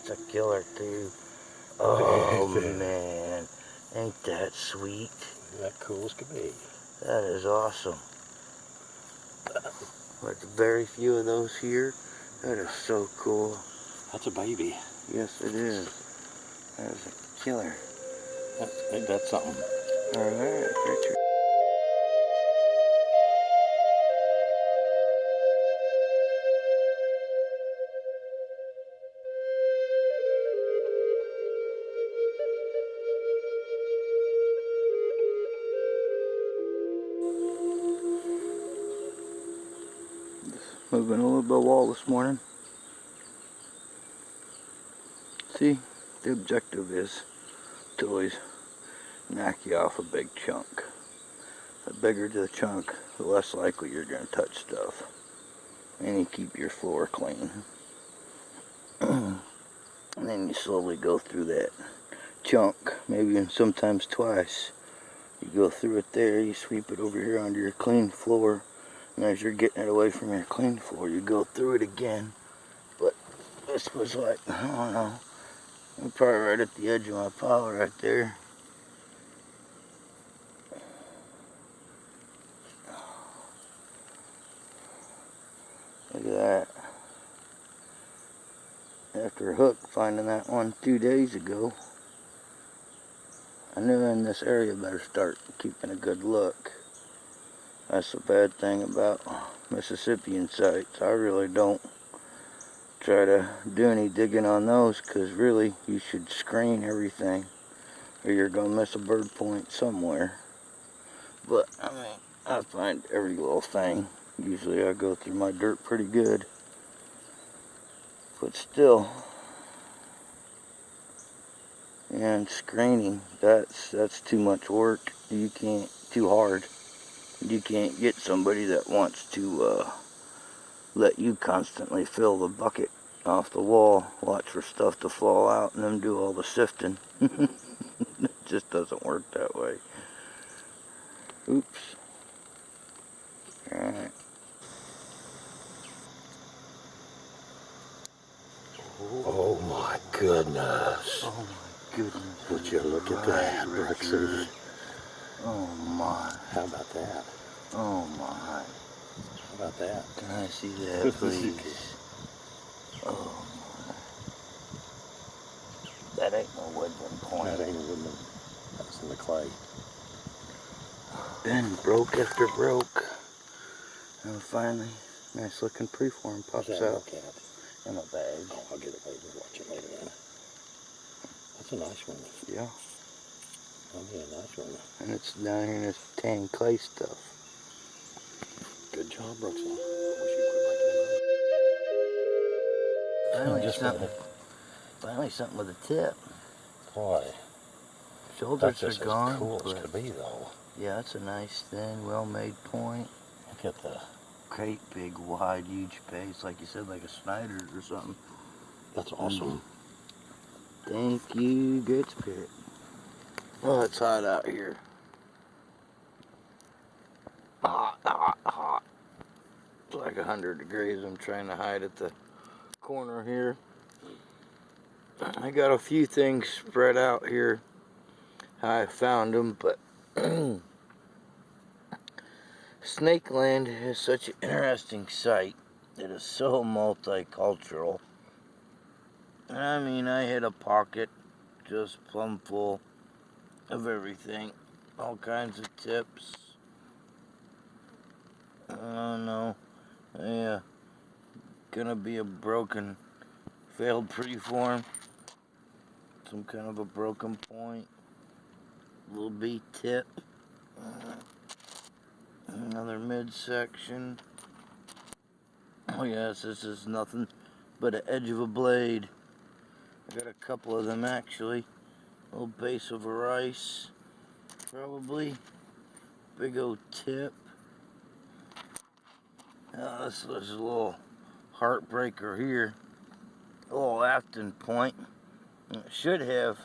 that's a killer too. Oh man, ain't that sweet? That cool as could be. That is awesome. There's very few of those here. That is so cool. That's a baby. Yes, it is. That is a killer. Ain't that something? All right, Richard. Moving a little bit of wall this morning. See, the objective is to always knock you off a big chunk. The bigger the chunk, the less likely you're going to touch stuff. And you keep your floor clean. And then you slowly go through that chunk, maybe and sometimes twice. You go through it there, you sweep it over here onto your clean floor. And as you're getting it away from your clean floor, you go through it again. But this was like, I don't know, I'm probably right at the edge of my pile right there. Look at that. After a hook, finding that one 2 days ago, I knew in this area better start keeping a good look. That's the bad thing about Mississippian sites. I really don't try to do any digging on those, because really you should screen everything or you're going to miss a bird point somewhere. But I mean, I find every little thing. Usually I go through my dirt pretty good. But still, and screening, that's too much work. You can't, too hard. You can't get somebody that wants to let you constantly fill the bucket off the wall, watch for stuff to fall out, and then do all the sifting. It just doesn't work that way. Oops. Alright. Oh my goodness. Oh my goodness. Would you look at that, Brooksy? Oh my. How about that? Oh my. How about that? Can I see that, please? Oh my. That ain't no woodland point. That ain't a woodland. That's in the clay. Been broke after broke. And finally, nice looking preform pops out in a bag. Oh, I'll get it later. Watch it later then. That's a nice one. Yeah. That'll be a nice one. And it's down here in this tan clay stuff. Good job, Brooksy. I wish you'd quit breaking them out. Finally something with a tip. Boy. Shoulders That's are gone. as cool as could be, though. Yeah, it's a nice, thin, well-made point. Look at the... Great, big, wide, huge face. Like you said, like a Snyder's or something. That's awesome. Thank you, Good Spirit. Oh, it's hot out here. Hot, hot, hot. It's like 100 degrees. I'm trying to hide at the corner here. I got a few things spread out here. I found them, but Snakeland is such an interesting site. It is so multicultural. I mean, I hit a pocket just plumb full of everything. All kinds of tips. I don't know. Yeah. Gonna be a broken, failed preform. Some kind of a broken point. Little B tip. Another midsection. Oh yes, this is nothing but an edge of a blade. I got a couple of them actually. Little base of a rice. Probably. Big old tip. This is a little heartbreaker here. A little Afton point. It should have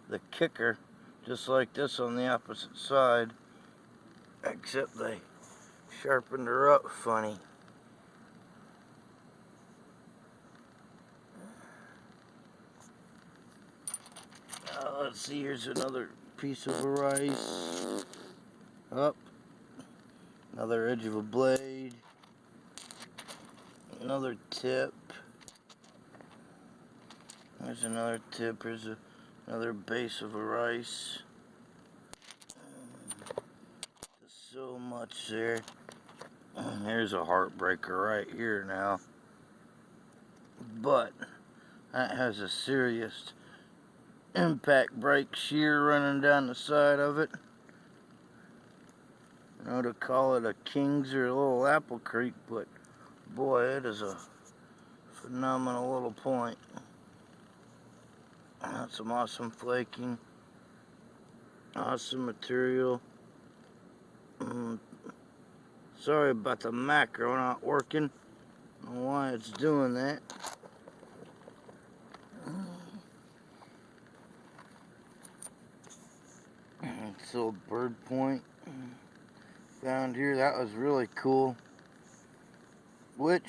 the kicker just like this on the opposite side. Except they sharpened her up funny. See, here's another piece of rice. Up. Another edge of a blade. Another tip. There's another tip. Here's another base of a rice. There's so much there. Here's a heartbreaker right here now. But that has a serious impact brake shear running down the side of it. I know to call it a King's or a little Apple Creek, but boy, it is a phenomenal little point. That's some awesome flaking. Awesome material. Sorry about the macro not working. I don't know why it's doing that. This little bird point found here, that was really cool. Which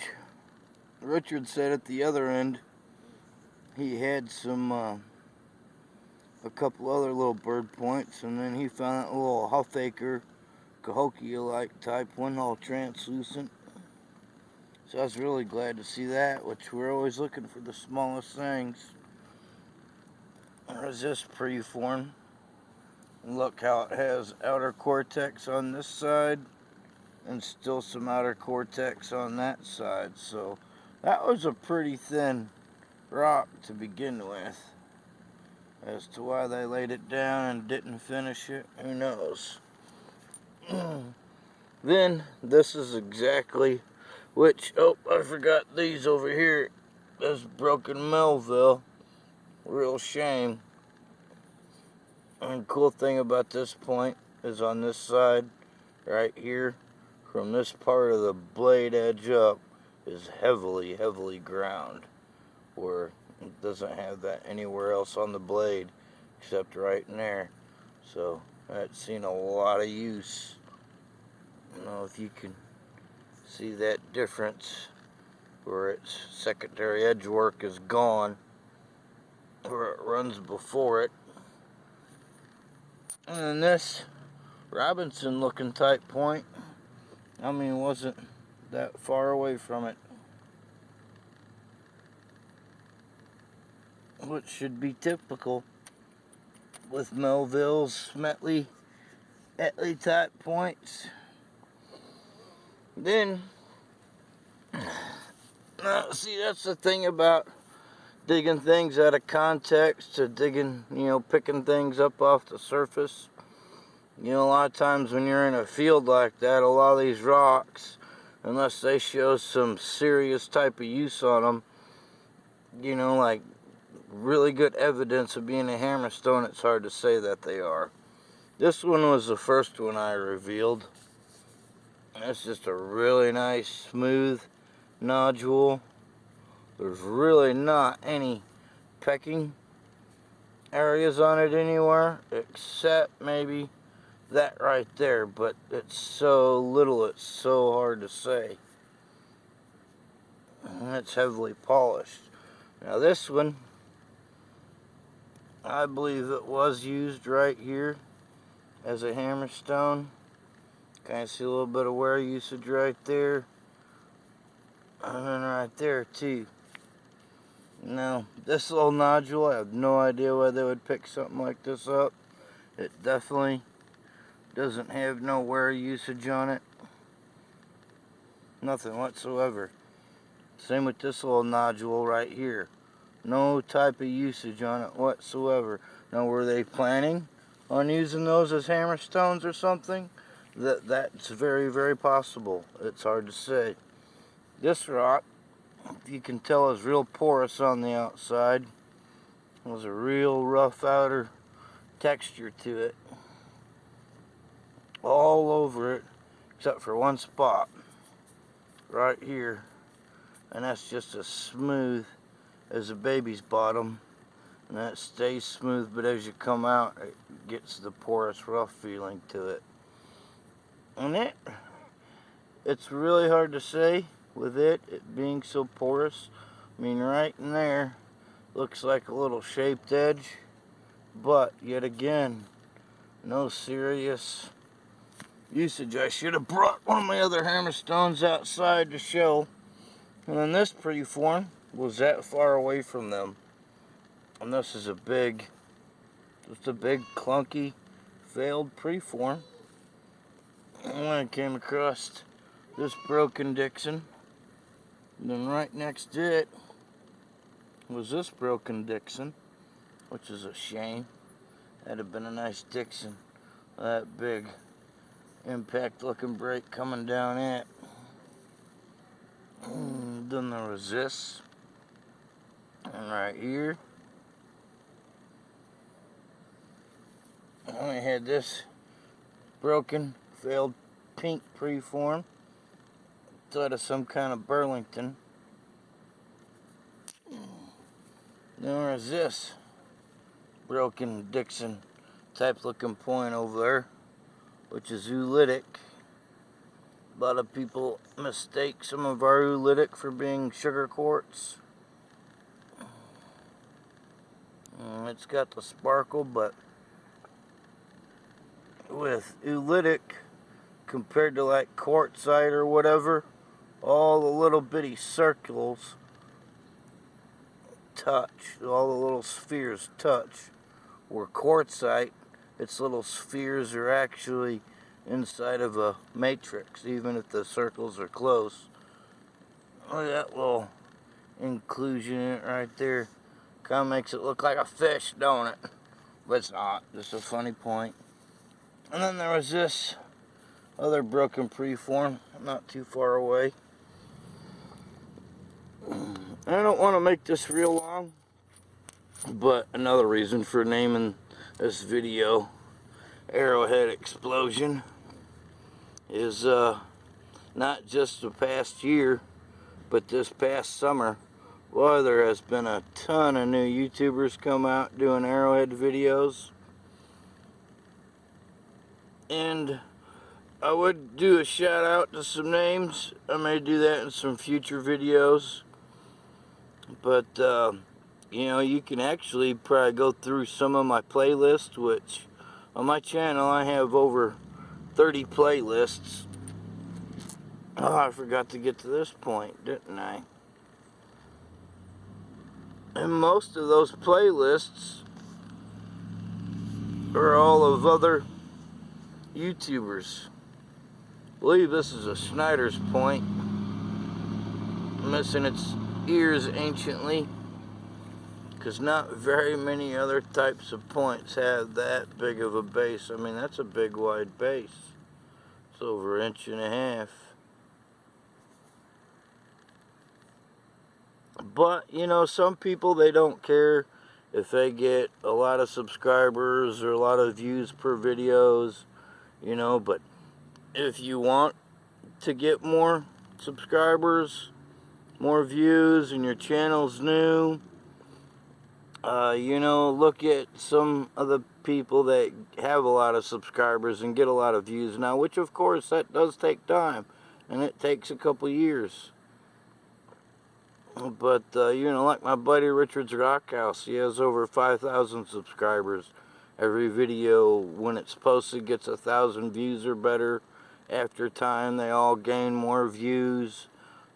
Richard said at the other end, he had some a couple other little bird points, and then he found a little Huffaker, Cahokia-like type one, all translucent. So I was really glad to see that, which we're always looking for the smallest things. There's this preform. Look how it has outer cortex on this side and still some outer cortex on that side. So that was a pretty thin rock to begin with. As to why they laid it down and didn't finish it, who knows. Then this is exactly which, oh, I forgot these over here. This broken Melville. Real shame. And the cool thing about this point is on this side, right here, from this part of the blade edge up, is heavily, heavily ground. Where it doesn't have that anywhere else on the blade, except right in there. So, that's seen a lot of use. I don't know if you can see that difference, where its secondary edge work is gone, where it runs before it. And then this Robinson looking type point, I mean, wasn't that far away from it, which should be typical with Melville's, Smetley, Etley type points. Then, see, that's the thing about digging things out of context to digging, picking things up off the surface. A lot of times when you're in a field like that, a lot of these rocks, unless they show some serious type of use on them, like really good evidence of being a hammerstone, it's hard to say that they are. This one was the first one I revealed. It's just a really nice, smooth nodule. There's really not any pecking areas on it anywhere, except maybe that right there, but it's so little, it's so hard to say. And it's heavily polished. Now this one, I believe it was used right here as a hammerstone. Kind of see a little bit of wear usage right there. And then right there too. Now, this little nodule, I have no idea why they would pick something like this up. It definitely doesn't have no wear usage on it. Nothing whatsoever. Same with this little nodule right here. No type of usage on it whatsoever. Now, were they planning on using those as hammerstones or something? That's very, very possible. It's hard to say. This rock, you can tell, is real porous on the outside. There's a real rough outer texture to it. All over it, except for one spot. Right here. And that's just as smooth as a baby's bottom. And that stays smooth, but as you come out, it gets the porous, rough feeling to it. And it's really hard to say with it being so porous. I mean, right in there looks like a little shaped edge, but yet again, no serious usage. I should have brought one of my other hammerstones outside to show. And then this preform was that far away from them. And this is just a big clunky failed preform. And when I came across this broken Dixon, and then right next to it was this broken Dixon, which is a shame. That'd have been a nice Dixon. That big impact looking break coming down it. Then there was this. And right here. I had this broken, failed pink preform. Thought of some kind of Burlington. Then there's this broken Dixon type looking point over there, which is oolitic. A lot of people mistake some of our oolitic for being sugar quartz. It's got the sparkle, but with oolitic compared to like quartzite or whatever, all the little bitty circles touch, all the little spheres touch. Where quartzite, its little spheres are actually inside of a matrix, even if the circles are close. Look at that little inclusion in it right there. Kind of makes it look like a fish, don't it? But it's not, just a funny point. And then there was this other broken preform, not too far away. I don't want to make this real long, but another reason for naming this video Arrowhead Explosion is not just the past year, but this past summer. Well, there has been a ton of new YouTubers come out doing Arrowhead videos. And I would do a shout out to some names. I may do that in some future videos. But, you know, you can actually probably go through some of my playlists, which on my channel I have over 30 playlists. Oh, I forgot to get to this point, didn't I? And most of those playlists are all of other YouTubers. I believe this is a Snyder's point. Missing its ears anciently, because not very many other types of points have that big of a base. I mean, that's a big wide base. It's over an inch and a half. But, you know, some people, they don't care if they get a lot of subscribers or a lot of views per videos, you know, but if you want to get more subscribers, more views, and your channel's new, you know, look at some of the people that have a lot of subscribers and get a lot of views now, which of course that does take time, and it takes a couple years. But, you know, like my buddy Richard's Rock House, he has over 5,000 subscribers. Every video, when it's posted, gets 1,000 views or better. After time, they all gain more views.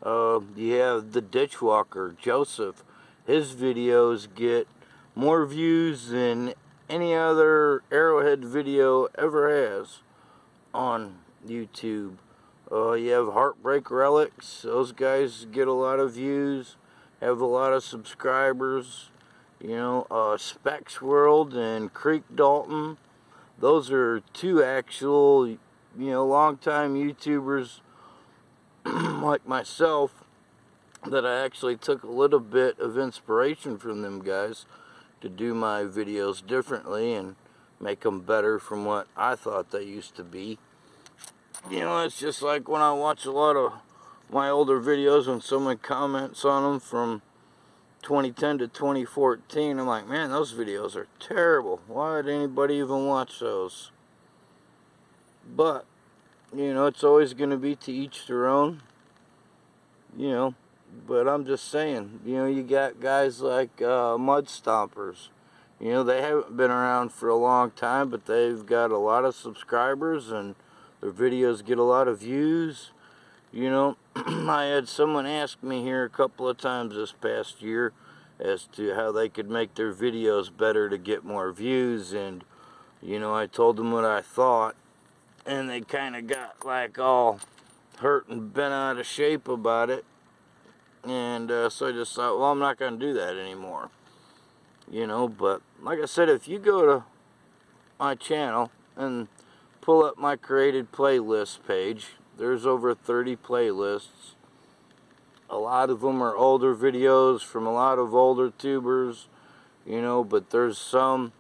You have the Ditchwalker, Joseph. His videos get more views than any other Arrowhead video ever has on YouTube. You have Heartbreak Relics. Those guys get a lot of views, have a lot of subscribers. You know, Specs World and Creek Dalton. Those are two actual, you know, long-time YouTubers like myself that I actually took a little bit of inspiration from them guys to do my videos differently and make them better from what I thought they used to be. You know, it's just like when I watch a lot of my older videos and someone comments on them from 2010 to 2014, I'm like, man, those videos are terrible. Why would anybody even watch those? But, you know, it's always going to be to each their own. You know, but I'm just saying, you know, you got guys like Mud Stompers. You know, they haven't been around for a long time, but they've got a lot of subscribers and their videos get a lot of views. You know, I had someone ask me here a couple of times this past year as to how they could make their videos better to get more views, and you know, I told them what I thought, and they kind of got like all hurt and bent out of shape about it. And so I just thought, well, I'm not going to do that anymore. You know, but like I said, if you go to my channel and pull up my created playlist page, there's over 30 playlists. A lot of them are older videos from a lot of older tubers, you know, but there's some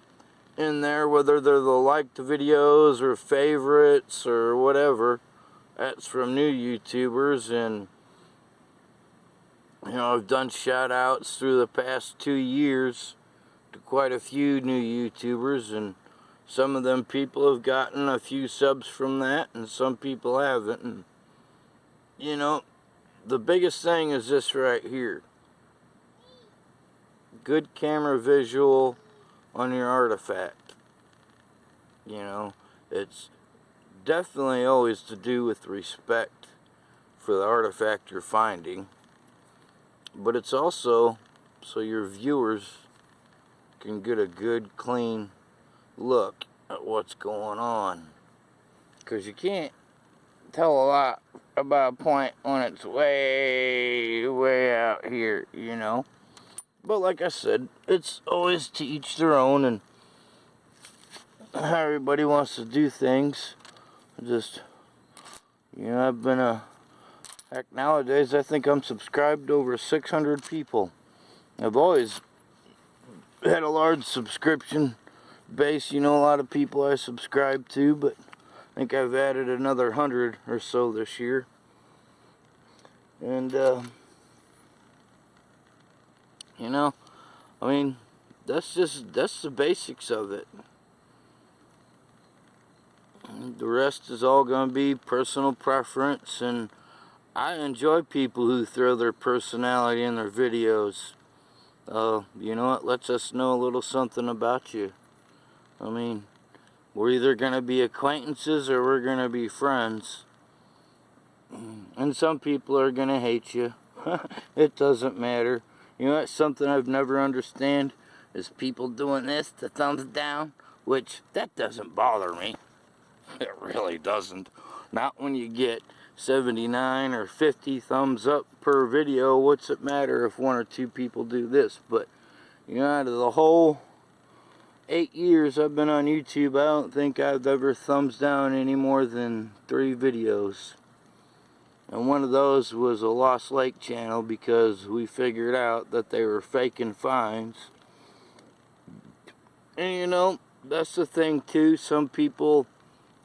in there, whether they're the liked videos or favorites or whatever, that's from new YouTubers. And you know, I've done shout outs through the past 2 years to quite a few new YouTubers, and some of them people have gotten a few subs from that and some people haven't. And you know, the biggest thing is this right here: good camera visual on your artifact. You know, it's definitely always to do with respect for the artifact you're finding, but it's also so your viewers can get a good, clean look at what's going on, because you can't tell a lot about a point when it's way out here, you know. But like I said, it's always to each their own, and how everybody wants to do things. Just, you know, I've been heck, nowadays I think I'm subscribed to over 600 people. I've always had a large subscription base, you know, a lot of people I subscribe to, but I think I've added another 100 or so this year. And you know, I mean, that's the basics of it. The rest is all going to be personal preference, and I enjoy people who throw their personality in their videos. You know, it lets us know a little something about you. I mean, we're either going to be acquaintances or we're going to be friends. And some people are going to hate you. It doesn't matter. You know, that's something I've never understand, is people doing this, the thumbs down, which that doesn't bother me. It really doesn't. Not when you get 79 or 50 thumbs up per video. What's it matter if 1 or 2 people do this? But, you know, out of the whole 8 years I've been on YouTube, I don't think I've ever thumbs down any more than 3 videos. And one of those was a Lost Lake channel, because we figured out that they were faking finds. And you know, that's the thing too. Some people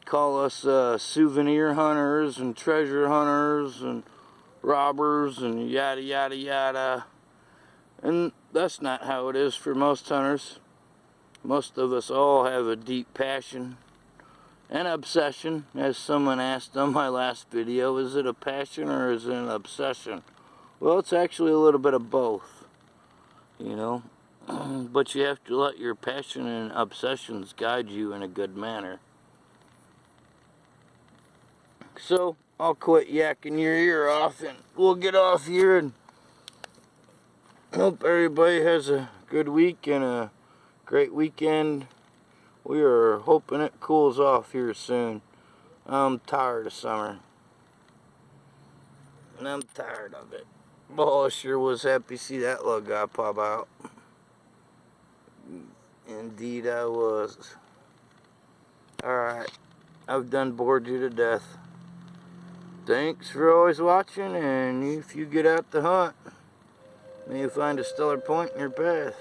call us souvenir hunters and treasure hunters and robbers and yada yada yada. And that's not how it is for most hunters. Most of us all have a deep passion and obsession. As someone asked on my last video, is it a passion or is it an obsession? Well, it's actually a little bit of both, you know. But you have to let your passion and obsessions guide you in a good manner. So, I'll quit yakking your ear off and we'll get off here, and hope everybody has a good week and a great weekend. We are hoping it cools off here soon. I'm tired of summer. And I'm tired of it. Boy, I sure was happy to see that little guy pop out. Indeed I was. Alright, I've done bored you to death. Thanks for always watching, and if you get out to hunt, may you find a stellar point in your path.